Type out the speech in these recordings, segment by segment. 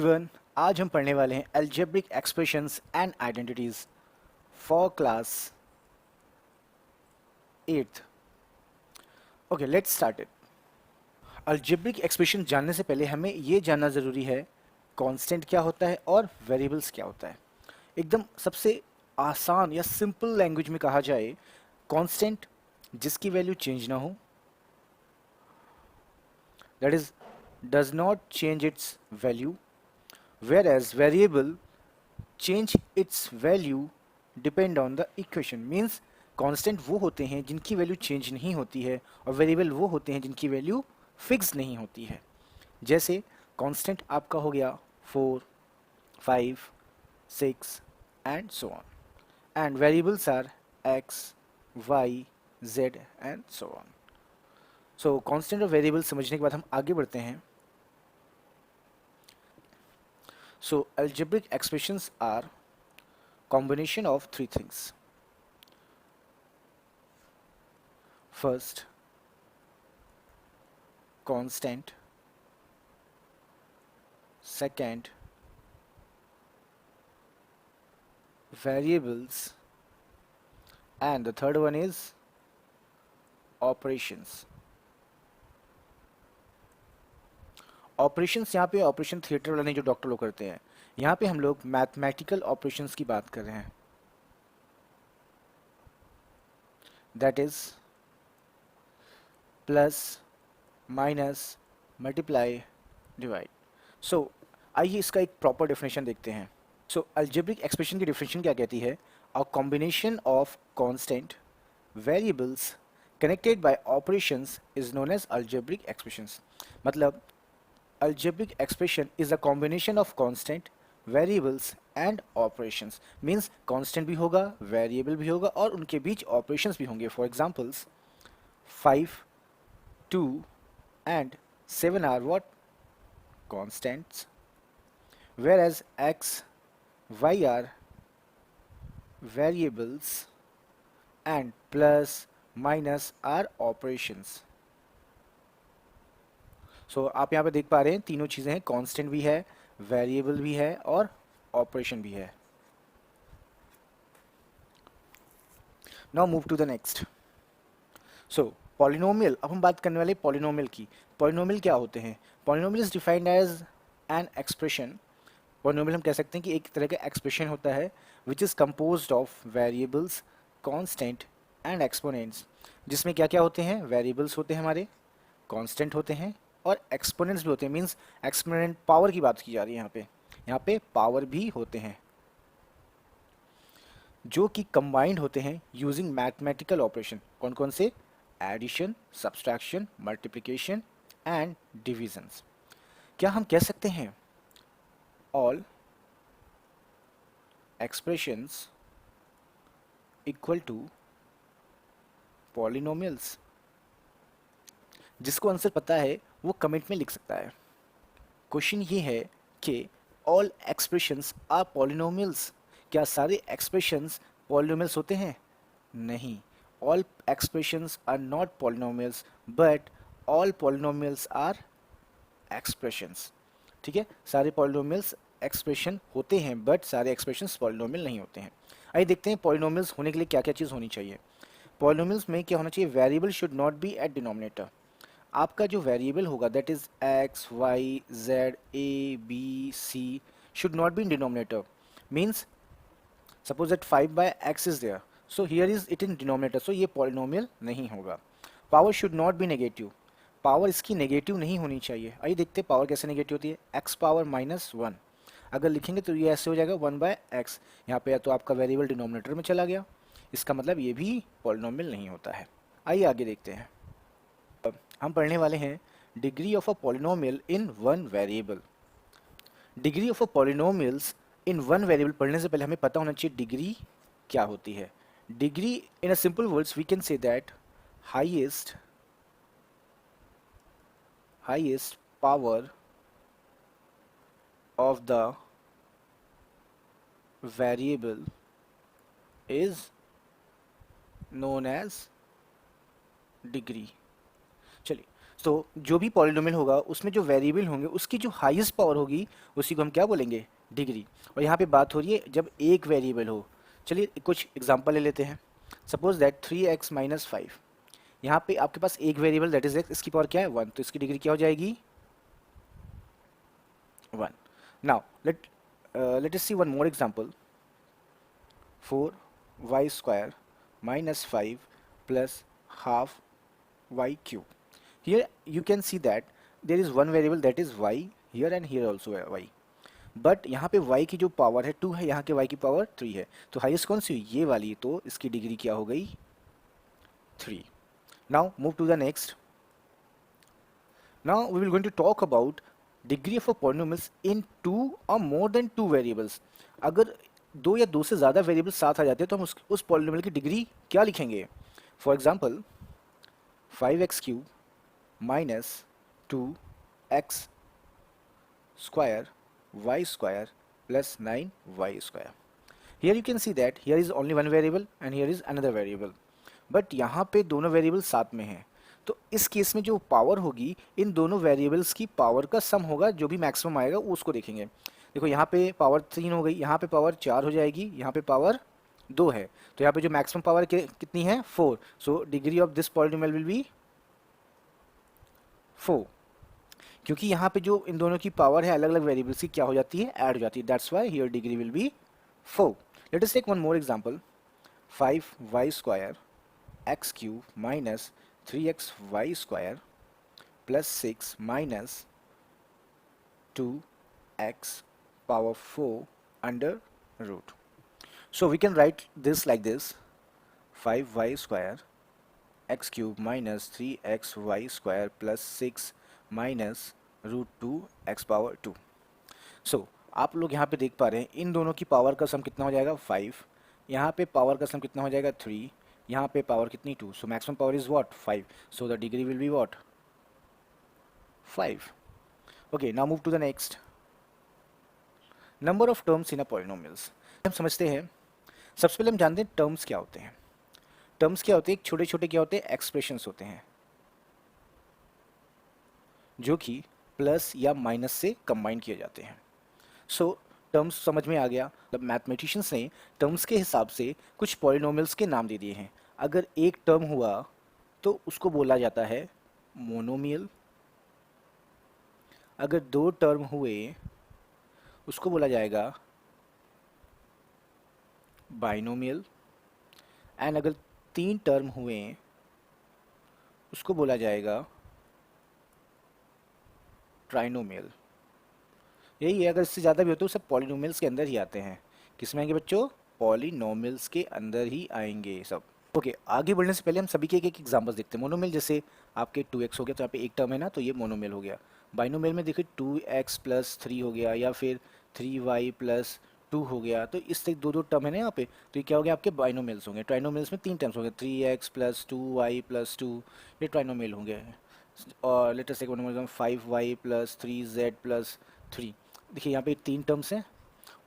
Everyone, आज हम पढ़ने वाले हैं algebraic expressions and identities for class 8th। Okay, let's start it. Algebraic expression जानने से पहले हमें ये जानना ज़रूरी है कांस्टेंट क्या होता है और वेरिएबल्स क्या होता है। एकदम सबसे आसान या सिंपल लैंग्वेज में कहा जाए, कांस्टेंट जिसकी वैल्यू चेंज ना हो, that is does not change it's value, whereas variable change its value depend on the equation। Means constant वो होते हैं जिनकी वैल्यू चेंज नहीं होती है और वेरिएबल वो होते हैं जिनकी वैल्यू फिक्स नहीं होती है। जैसे कांस्टेंट आपका हो गया 4, 5, 6 and so on, and variables are x, y, z and so on. So constant और वेरिएबल समझने के बाद हम आगे बढ़ते हैं। So algebraic expressions are combination of three things. First, constant. Second, variables. And the third one is operations. Operations यहाँ पे ऑपरेशन थिएटर वाले जो डॉक्टर लोग करते हैं, यहाँ पे हम लोग मैथमेटिकल ऑपरेशंस की बात कर रहे हैं। That is plus, minus, multiply, divide. So आइए इसका एक प्रॉपर डेफिनेशन देखते हैं। सो अलजेब्रिक एक्सप्रेशन की डेफिनेशन क्या कहती है? A combination of constant variables connected by operations is known as algebraic expressions. मतलब algebraic expression is a combination of constant variables and operations। means constant भी होगा, variable भी होगा और उनके बीच operations भी होंगे। for examples 5, 2 and 7 are what? constants, whereas x, y are variables and plus, minus are operations। सो आप यहाँ पे देख पा रहे हैं तीनों चीज़ें हैं, कांस्टेंट भी है, वेरिएबल भी है और ऑपरेशन भी है। Now move to the next. So polynomial, अब हम बात करने वाले पॉलिनोमियल की। पॉलिनोमियल क्या होते हैं? Polynomial is defined as an expression. Polynomial हम कह सकते हैं कि एक तरह का एक्सप्रेशन होता है which is composed of variables, constant and exponents. जिसमें क्या क्या होते हैं? वेरिएबल्स होते हैं हमारे, कांस्टेंट होते हैं और एक्सपोनेंट्स भी होते हैं। मींस एक्सपोनेंट पावर की बात की जा रही है यहाँ पे पावर भी होते हैं जो कि कंबाइंड होते हैं यूजिंग मैथमेटिकल ऑपरेशन। कौन कौन से? Addition, subtraction, multiplication and divisions. क्या हम कह सकते हैं all expressions equal to polynomials? जिसको आंसर पता है वो कमेंट में लिख सकता है। क्वेश्चन ये है कि ऑल एक्सप्रेशंस आर पॉलिनोमियल्स। क्या सारे एक्सप्रेशंस पॉलिनोमियल्स होते हैं? नहीं, all expressions are not polynomials but all polynomials are expressions. ठीक है, सारे पॉलिनोमियल्स एक्सप्रेशन होते हैं बट सारे एक्सप्रेशंस पॉलिनोमियल नहीं होते हैं। आइए देखते हैं पॉलिनोमियल्स होने के लिए क्या क्या चीज़ होनी चाहिए। पॉलिनोमियल्स में क्या होना चाहिए? Variable should not be at denominator. आपका जो वेरिएबल होगा that is x, y, z, a, b, c should not be in denominator. Means suppose that 5 by x is there, so here is it in denominator, so ये polynomial नहीं होगा। Power should not be negative. Power इसकी negative नहीं होनी चाहिए। आइए देखते हैं पावर कैसे नेगेटिव होती है। एक्स पावर -1 अगर लिखेंगे तो ये ऐसे हो जाएगा 1 बाय एक्स। यहाँ पे तो आपका वेरिएबल डिनोमिनेटर में चला गया, इसका मतलब ये भी पॉलिनोमियल नहीं होता है। आइए आगे देखते हैं। हम पढ़ने वाले हैं degree of a polynomial in one variable. Degree of a polynomials in one variable पढ़ने से पहले हमें पता होना चाहिए डिग्री क्या होती है। Degree in a simple words we can say that highest power of the variable is known as degree. चलिए तो जो भी पॉलिनोमियल होगा उसमें जो वेरिएबल होंगे उसकी जो हाईएस्ट पावर होगी उसी को हम क्या बोलेंगे, डिग्री। और यहाँ पे बात हो रही है जब एक वेरिएबल हो। चलिए कुछ एग्जांपल ले लेते हैं। सपोज दैट 3x माइनस 5, यहाँ पे आपके पास एक वेरिएबल दैट इज x, इसकी पावर क्या है 1, तो इसकी डिग्री क्या हो जाएगी 1। Now let us see one more example, 4y square minus 5 plus half y cube. Here you can see that there is one variable that is y here and here also y. But यहाँ पे y की जो power है 2 है, यहाँ के y की power 3 है, तो हाईएस्ट कौन सी हुई ये वाली, तो इसकी डिग्री क्या हो गई 3। Now move to the next. Now we will going to talk about degree of a polynomials in two और मोर देन टू वेरिएबल्स। अगर दो या दो से ज़्यादा वेरिएबल साथ आ जाते हैं तो हम उस पॉलिनोमियल की डिग्री क्या लिखेंगे। For example 5x cube minus 2x square y square plus 9y square. Here you can see that here is only one variable and here is another variable. But यहाँ पे दोनों वेरिएबल साथ में हैं, तो इस केस में जो पावर होगी इन दोनों वेरिएबल्स की पावर का सम होगा, जो भी मैक्सिमम आएगा वो उसको देखेंगे। देखो यहाँ पे पावर 3 हो गई, यहाँ पे पावर 4 हो जाएगी, यहाँ पे पावर 2 है, तो यहाँ पे जो मैक्सिमम पावर कितनी है 4। So degree of this polynomial will be 4, क्योंकि यहाँ पे जो इन दोनों की पावर है अलग अलग वेरिएबल्स की क्या हो जाती है, ऐड हो जाती है। That's why here degree will be 4। Let us take one more example, 5y square x cube minus 3xy square plus 6 minus 2x power 4 under root. So we can write this like this, 5y square x cube minus 3xy square plus 6 minus root 2 X power 2। So आप लोग यहाँ पे देख पा रहे हैं इन दोनों की पावर का सम कितना हो जाएगा 5, यहाँ पे पावर का सम कितना हो जाएगा 3, यहाँ पे पावर कितनी 2, so maximum power is what 5, so the degree will be what 5। Okay, now move to the next, number of terms in a polynomials. हम समझते हैं, सबसे पहले हम जानते हैं टर्म्स क्या होते हैं। टर्म्स क्या होते हैं, छोटे छोटे क्या होते हैं, एक्सप्रेशंस होते हैं जो कि प्लस या माइनस से कंबाइन किए जाते हैं। सो टर्म्स समझ में आ गया। मतलब मैथमेटिशियंस ने टर्म्स के हिसाब से कुछ पॉलिनोमियल्स के नाम दे दिए हैं। अगर एक टर्म हुआ तो उसको बोला जाता है मोनोमियल, अगर दो टर्म हुए उसको बोला जाएगा बाइनोमियल, एंड अगर तीन टर्म हुए उसको बोला जाएगा ट्राइनोमियल। यही है, अगर इससे ज़्यादा भी होते तो सब पॉलिनोमियल्स के अंदर ही आते हैं। किस में आएंगे बच्चों, पॉलिनोमियल्स के अंदर ही आएंगे सब। ओके, आगे बढ़ने से पहले हम सभी के एक एग्जांपल्स देखते हैं। मोनोमियल जैसे आपके 2x हो गया, तो यहाँ पे एक टर्म है ना, तो ये मोनोमियल हो गया। बाइनोमियल में देखिए 2x प्लस 3 हो गया, या फिर 3y प्लस 2 हो गया, तो इस दो दो टर्म है ना यहाँ पे, तो ये क्या हो गया आपके बाइनोमियल्स होंगे। ट्राइनोमियल्स में तीन टर्म्स हो गए, 3x प्लस 2y प्लस 2, ये ट्राइनोमियल होंगे। और लेटेस्ट एक 5y प्लस 3z प्लस 3, देखिए यहाँ पे तीन टर्म्स हैं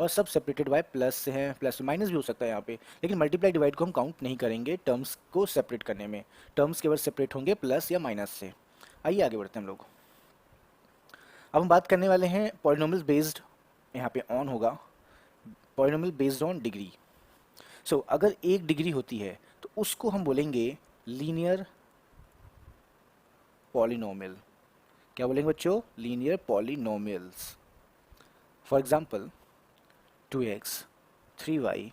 और सब सेपरेटेड बाय प्लस से हैं, प्लस माइनस भी हो सकता है यहाँ पे, लेकिन मल्टीप्लाई डिवाइड को हम काउंट नहीं करेंगे टर्म्स को सेपरेट करने में। टर्म्स केवल सेपरेट होंगे प्लस या माइनस से। आइए आगे बढ़ते हैं हम लोग। अब हम बात करने वाले हैं पॉलिनोमियल बेस्ड, यहाँ पे ऑन होगा पॉलिनोमियल बेस्ड ऑन डिग्री। सो अगर एक डिग्री होती है तो उसको हम बोलेंगे लीनियर पॉलिनोमियल। क्या बोलेंगे बच्चों, linear polynomials. For example 2x 3y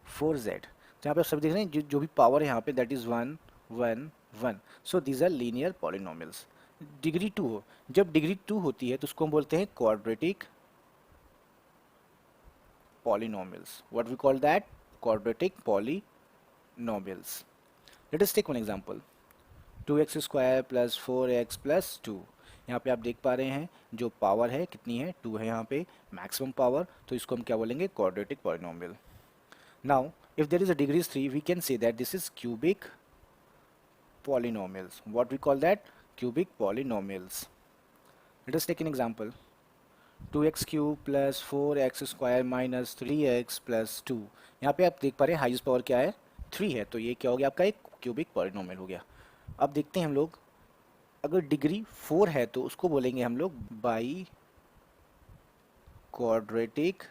4z, तो यहाँ पे आप सभी देख रहे हैं जो भी पावर है यहाँ पे that is 1 1 1। So these are linear polynomials. Degree 2 हो, जब डिग्री 2 होती है तो उसको हम बोलते हैं quadratic polynomials. What we call that, quadratic polynomials. Let us take one example, 2x square plus 4x plus 2। यहाँ पे आप देख पा रहे हैं जो पावर है कितनी है 2 है यहाँ पे मैक्सिमम पावर, तो इसको हम क्या बोलेंगे quadratic polynomial. Now if there is a degree 3 we can say that this is cubic polynomials. What we call that, cubic polynomials. Let us take an example, 2x cube plus 4x square minus 3x plus 2। यहाँ पे आप देख पा रहे हैं highest power क्या है 3 है, तो ये क्या हो गया आपका एक क्यूबिक पॉलिनोमियल हो गया। अब देखते हैं हम लोग अगर डिग्री 4 है तो उसको बोलेंगे हम लोग बाई क्वाड्रेटिक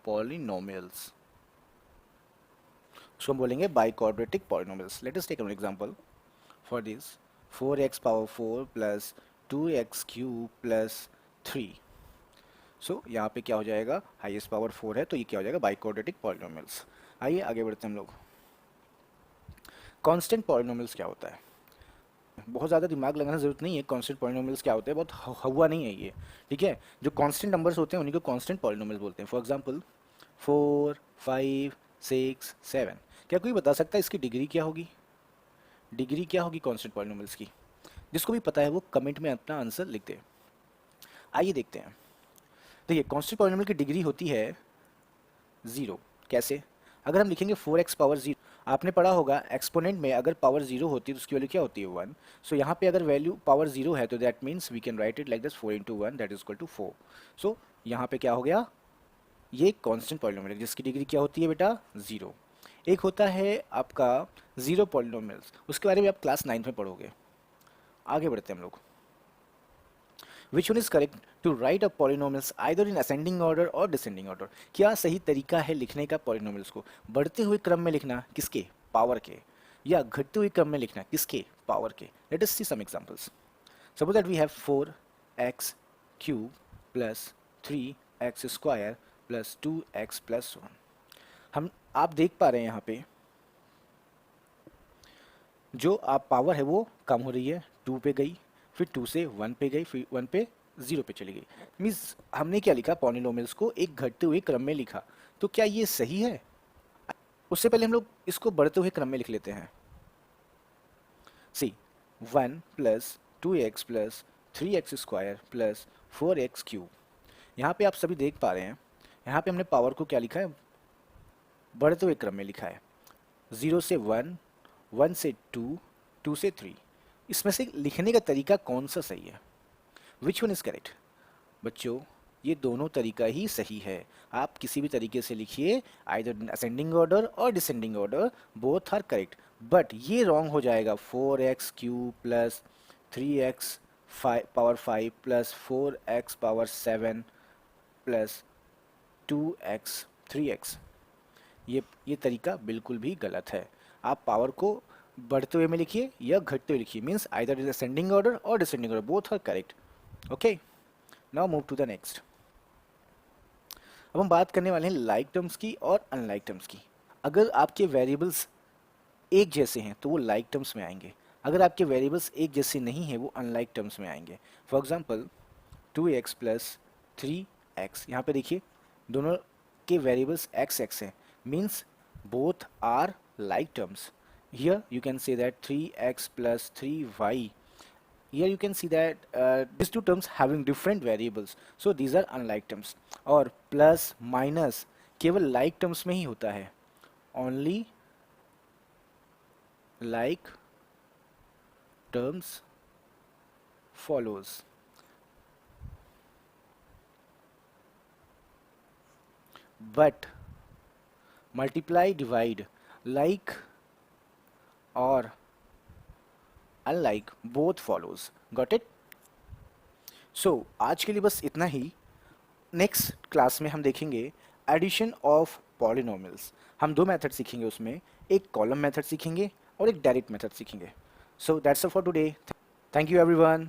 पॉलिनोमियल्स, उसको हम बोलेंगे biquadratic polynomials. Let us take an example for this 4x power 4 plus 2x cube plus 3। So यहाँ पे क्या हो जाएगा, हाईएस्ट पावर 4 है तो ये क्या हो जाएगा, बाई क्वाड्रेटिक पॉलिनोमियल्स। आइए आगे बढ़ते हैं हम लोग। कांस्टेंट पॉलिनोमियल्स क्या होता है, बहुत ज़्यादा दिमाग लगाने की जरूरत नहीं है। कांस्टेंट पॉलिनोमियल्स क्या होते हैं, बहुत हवा नहीं है ये, ठीक है। जो कांस्टेंट नंबर्स होते हैं उन्हीं को कांस्टेंट पॉलिनोमियल्स बोलते हैं। फॉर एग्जांपल 4 5 6 7, क्या कोई बता सकता है इसकी डिग्री क्या होगी, डिग्री क्या होगी कांस्टेंट पॉलिनोमियल्स की? जिसको भी पता है वो कमेंट में अपना आंसर लिख दे। आइए देखते हैं। देखिए कांस्टेंट पॉलिनोमियल की डिग्री होती है 0। कैसे? अगर हम लिखेंगे 4x पावर 0, आपने पढ़ा होगा एक्सपोनेंट में अगर पावर 0 होती है तो उसकी वैल्यू क्या होती है 1। सो यहाँ पे अगर वैल्यू पावर 0 है तो that means we can write it like this 4 into 1 that is equal to 4। So यहाँ पे क्या हो गया, ये कांस्टेंट पॉलिनोमियल जिसकी डिग्री क्या होती है बेटा 0। एक होता है आपका जीरो पॉलिनोमियल्स, उसके बारे में आप क्लास 9 में पढ़ोगे। आगे बढ़ते हैं हम लोग। Which one is correct to write a polynomials either in ascending order or descending order? क्या सही तरीका है लिखने का पॉलिनोमियल्स को, बढ़ते हुए क्रम में लिखना किसके, पावर के, या घटते हुए क्रम में लिखना किसके, पावर के? Let us see some examples. Suppose that we have 4x cube plus 3x square plus 2x plus 1। हम आप देख पा रहे हैं यहाँ पे जो आप पावर है वो कम हो रही है, 2 पे गई, फिर 2 से 1 पे गई, फिर 1 पे 0 पे चली गई। मीन्स हमने क्या लिखा, पॉलिनोमियल्स को एक घटते हुए क्रम में लिखा। तो क्या ये सही है? उससे पहले हम लोग इसको बढ़ते हुए क्रम में लिख लेते हैं। सी 1 plus 2x plus 3x square plus 4x cube. यहाँ पे आप सभी देख पा रहे हैं, यहाँ पे हमने पावर को क्या लिखा है, बढ़ते हुए क्रम में लिखा है। 0 से 1, 1 से 2, 2 से 3। इसमें से लिखने का तरीका कौन सा सही है, विच वन इज करेक्ट? बच्चों ये दोनों तरीका ही सही है, आप किसी भी तरीके से लिखिए, आइदर असेंडिंग ऑर्डर और descending order, both are correct. But ये रॉन्ग हो जाएगा, 4x cube plus 3x power 5 plus 4x power 7 plus 2x 3x। ये तरीका बिल्कुल भी गलत है। आप पावर को बढ़ते हुए में लिखिए या घटते हुए लिखिए, means either is ascending order और descending order, both are correct. Okay, now move to the next. अब हम बात करने वाले हैं लाइक टर्म्स की और अनलाइक टर्म्स की। अगर आपके वेरिएबल्स एक जैसे हैं तो वो लाइक टर्म्स में आएंगे, अगर आपके वेरिएबल्स एक जैसे नहीं हैं वो अनलाइक टर्म्स में आएंगे। For example 2x plus 3x, यहाँ पे देखिए दोनों के वेरिएबल्स x x हैं, means both are like terms. Here you can say that 3x plus 3y. Here you can see that these two terms having different variables, so these are unlike terms. और plus minus केवल like terms में ही होता है, only like terms follows. But multiply divide like और unlike both follows. Got it? So आज के लिए बस इतना ही। नेक्स्ट क्लास में हम देखेंगे एडिशन ऑफ पॉलिनोमियल्स। हम दो मेथड सीखेंगे, उसमें एक कॉलम मेथड सीखेंगे और एक डायरेक्ट मेथड सीखेंगे। So that's all for today. Thank you everyone.